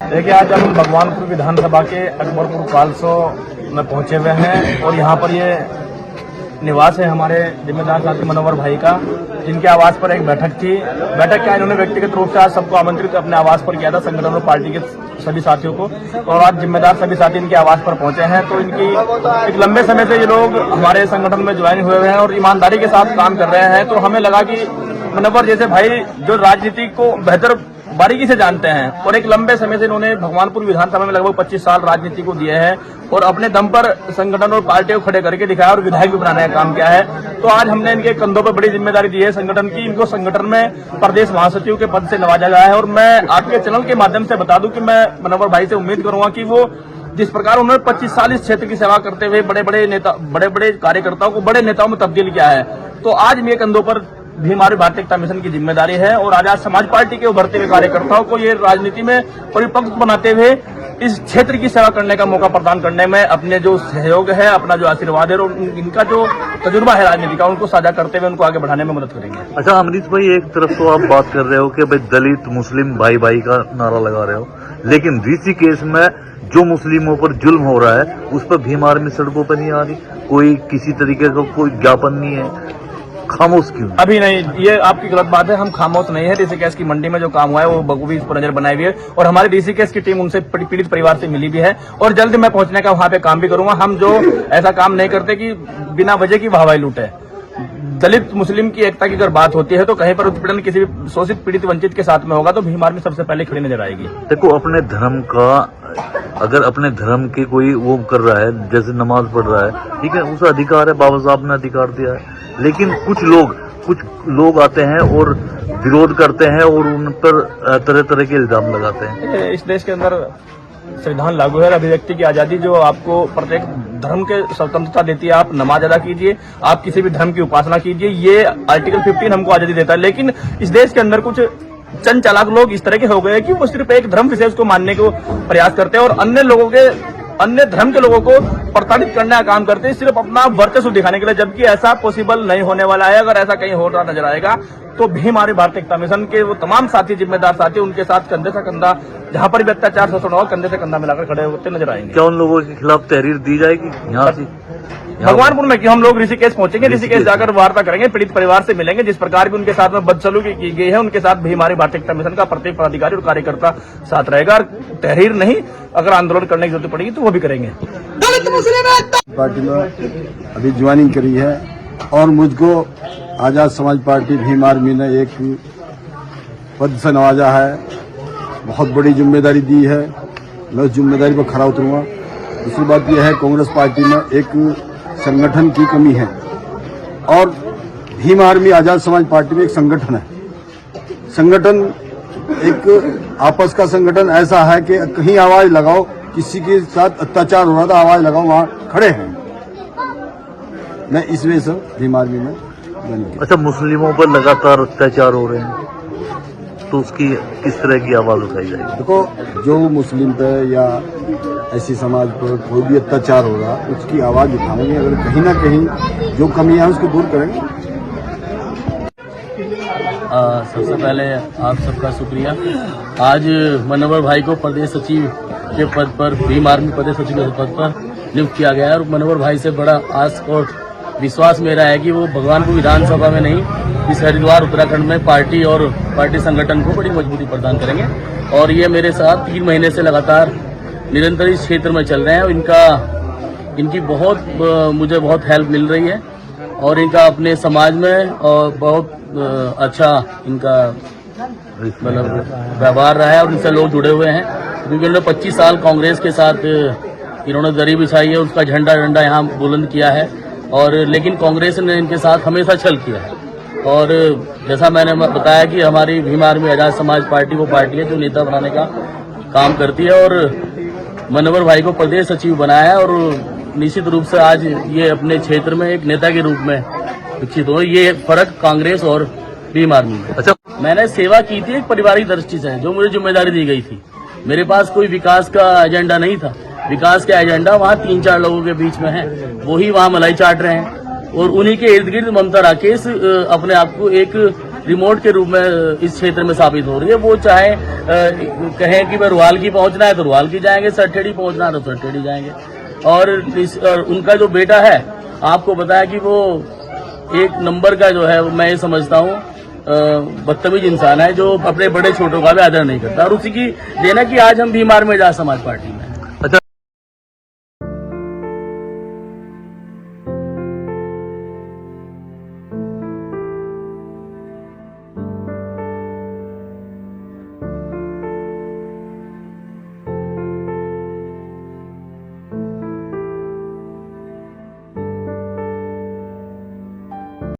देखिए, आज हम भगवानपुर विधानसभा के अकबरपुर कालसो में पहुंचे हुए हैं और यहाँ पर ये निवास है हमारे जिम्मेदार साथी मनोहर भाई का, जिनके आवास पर एक बैठक थी। बैठक क्या इन्होंने व्यक्तिगत रूप से आज सबको आमंत्रित अपने आवास पर किया था, संगठन और पार्टी के सभी साथियों को, और आज जिम्मेदार सभी साथी इनके आवास पर पहुंचे हैं। तो इनकी एक लंबे समय से ये लोग हमारे संगठन में ज्वाइन हुए हैं और ईमानदारी के साथ काम कर रहे हैं। तो हमें लगा कि मनोहर जैसे भाई जो राजनीति को बेहतर बारीकी से जानते हैं और एक लंबे समय से इन्होंने भगवानपुर विधानसभा में लगभग 25 साल राजनीति को दिए हैं और अपने दम पर संगठन और पार्टी को खड़े करके दिखाया और विधायक भी बनाने का काम किया है। तो आज हमने इनके कंधों पर बड़ी जिम्मेदारी दी है संगठन की। इनको संगठन में प्रदेश महासचिव के पद से नवाजा गया है और मैं आपके चैनल के माध्यम से बता दूं कि मैं मनोहर भाई से उम्मीद करूंगा कि वो जिस प्रकार उन्होंने 25 साल इस क्षेत्र की सेवा करते हुए बड़े बड़े कार्यकर्ताओं को बड़े नेताओं में तब्दील किया है, तो आज मेरे कंधों पर भी हमारी भारतीय एकता मिशन की जिम्मेदारी है और आजाद समाज पार्टी के उभरते हुए कार्यकर्ताओं को ये राजनीति में परिपक्व बनाते हुए इस क्षेत्र की सेवा करने का मौका प्रदान करने में अपने जो सहयोग है, अपना जो आशीर्वाद है और इनका जो तजुर्बा है राजनीति का, उनको साझा करते हुए उनको आगे बढ़ाने में मदद करेंगे। अच्छा अमरीश भाई, एक तरफ तो आप बात कर रहे हो कि भाई दलित मुस्लिम भाई भाई का नारा लगा रहे हो, लेकिन ऋषिकेश में जो मुस्लिमों पर जुल्म हो रहा है उस पर भीम आर्मी सड़कों पर नहीं आ रही, कोई किसी तरीके का कोई ज्ञापन नहीं है, खामोश क्यों? अभी नहीं, ये आपकी गलत बात है। हम खामोश नहीं है। ऋषिकेश की मंडी में जो काम हुआ है वो बखूबी इस पर नजर बनाई हुई है और हमारी ऋषिकेश की टीम उनसे पीड़ित परिवार से मिली भी है और जल्द मैं पहुंचने का वहां पे काम भी करूंगा। हम जो ऐसा काम नहीं करते कि बिना वजह की वाहवाही लूटे। दलित मुस्लिम की एकता की अगर बात होती है तो कहीं पर उत्पीड़न किसी भी शोषित पीड़ित वंचित के साथ में होगा तो भीम आर्मी सबसे पहले खड़ी नजर आएगी। देखो, अपने धर्म का अगर अपने धर्म के कोई वो कर रहा है, जैसे नमाज पढ़ रहा है, ठीक है, उसे अधिकार है, बाबा साहब ने अधिकार दिया है, लेकिन कुछ लोग आते हैं और विरोध करते हैं और उन पर तरह तरह के इल्जाम लगाते हैं। इस देश के अंदर संविधान लागू है, अभिव्यक्ति की आजादी जो आपको प्रत्येक धर्म के स्वतंत्रता देती है। आप नमाज अदा कीजिए, आप किसी भी धर्म की उपासना कीजिए, ये आर्टिकल 15 हमको आजादी देता है। लेकिन इस देश के अंदर कुछ चंद चालाक लोग इस तरह के हो गए कि वो सिर्फ एक धर्म विशेष को मानने को प्रयास करते हैं और अन्य धर्म के लोगों को प्रताड़ित करने का काम करते हैं सिर्फ अपना वर्चस्व दिखाने के लिए, जबकि ऐसा पॉसिबल नहीं होने वाला है। अगर ऐसा कहीं हो रहा नजर आएगा तो भी हमारे भारतीय एकता मिशन के वो तमाम साथी, जिम्मेदार साथी, उनके साथ कंधे से कंधा, जहां पर भी अत्याचार शोषण हो, कंधे से कंधा मिलाकर खड़े होते नजर आएंगे। क्या उन लोगों के खिलाफ तहरीर दी जाएगी यहाँ से? भगवानपुर में क्यों, हम लोग ऋषिकेश पहुंचेंगे, ऋषिकेश जाकर वार्ता करेंगे, पीड़ित परिवार से मिलेंगे। जिस प्रकार भी उनके साथ में बदसलूकी की गई है, उनके साथ भी हमारी भारतीय एकता मिशन का प्रत्येक पदाधिकारी और कार्यकर्ता साथ रहेगा। और तहरीर नहीं, अगर आंदोलन करने की जरूरत पड़ेगी तो वो भी करेंगे। पार्टी में अभी ज्वाइनिंग करी है और मुझको आजाद समाज पार्टी भीम आर्मी ने एक पद से नवाजा है, बहुत बड़ी जिम्मेदारी दी है, मैं उस जिम्मेदारी पर खरा उतरूंगा। दूसरी बात यह है, कांग्रेस पार्टी में एक संगठन की कमी है और भीम आर्मी आजाद समाज पार्टी में एक संगठन है। संगठन एक आपस का संगठन ऐसा है कि कहीं आवाज लगाओ, किसी के साथ अत्याचार हो रहा था, आवाज लगाओ, वहां खड़े हैं। मैं इस वजह से भीम आर्मी में बन गया। अच्छा, मुस्लिमों पर लगातार अत्याचार हो रहे हैं तो उसकी किस तरह की आवाज उठाई जाएगी? देखो, जो मुस्लिम पे या ऐसी समाज पर कोई भी अत्याचार हो रहा उसकी आवाज उठाएंगे। अगर कहीं ना कहीं जो कमियां हैं उसको दूर करेंगे। सबसे पहले आप सबका शुक्रिया। आज मनोहर भाई को प्रदेश सचिव के पद पर, भीम आर्मी प्रदेश सचिव के पद पर नियुक्त किया गया है और मनोहर भाई से बड़ा आस और विश्वास मेरा है कि वो भगवानपुर विधानसभा में नहीं, इस हरिद्वार उत्तराखंड में पार्टी और पार्टी संगठन को बड़ी मजबूती प्रदान करेंगे। और ये मेरे साथ 3 महीने से लगातार निरंतर इस क्षेत्र में चल रहे हैं और इनकी मुझे बहुत हेल्प मिल रही है और इनका अपने समाज में और बहुत अच्छा इनका मतलब व्यवहार रहा है और इनसे लोग जुड़े हुए हैं, क्योंकि उन्होंने 25 साल कांग्रेस के साथ इन्होंने दरी बिछाई है, उसका झंडा यहाँ बुलंद किया है और लेकिन कांग्रेस ने इनके साथ हमेशा छल किया है। और जैसा मैंने बताया कि हमारी भीम आर्मी आजाद समाज पार्टी वो पार्टी है जो नेता बनाने का काम करती है और मनोहर भाई को प्रदेश सचिव बनाया है और निश्चित रूप से आज ये अपने क्षेत्र में एक नेता के रूप में विकसित हो। ये फर्क कांग्रेस और भीम आर्मी में। अच्छा, मैंने सेवा की थी एक पारिवारिक दृष्टि से, जो मुझे जिम्मेदारी दी गई थी। मेरे पास कोई विकास का एजेंडा नहीं था। विकास का एजेंडा वहाँ 3-4 लोगों के बीच में है, वही वहाँ मलाई चाट रहे हैं और उन्हीं के इर्द गिर्द ममता राकेश अपने आप को एक रिमोट के रूप में इस क्षेत्र में साबित हो रही है। वो चाहे कहें कि मैं रुआलकी पहुंचना है तो रुआलकी जाएंगे, सरठेड़ी पहुंचना है तो सरठेड़ी जाएंगे। और उनका जो बेटा है, आपको बताया कि वो एक नंबर का जो है, मैं ये समझता हूँ बदतमीज इंसान है, जो अपने बड़े छोटों का भी आदर नहीं करता। और उसी की देना कि आज हम भीम आर्मी आजाद समाज पार्टी में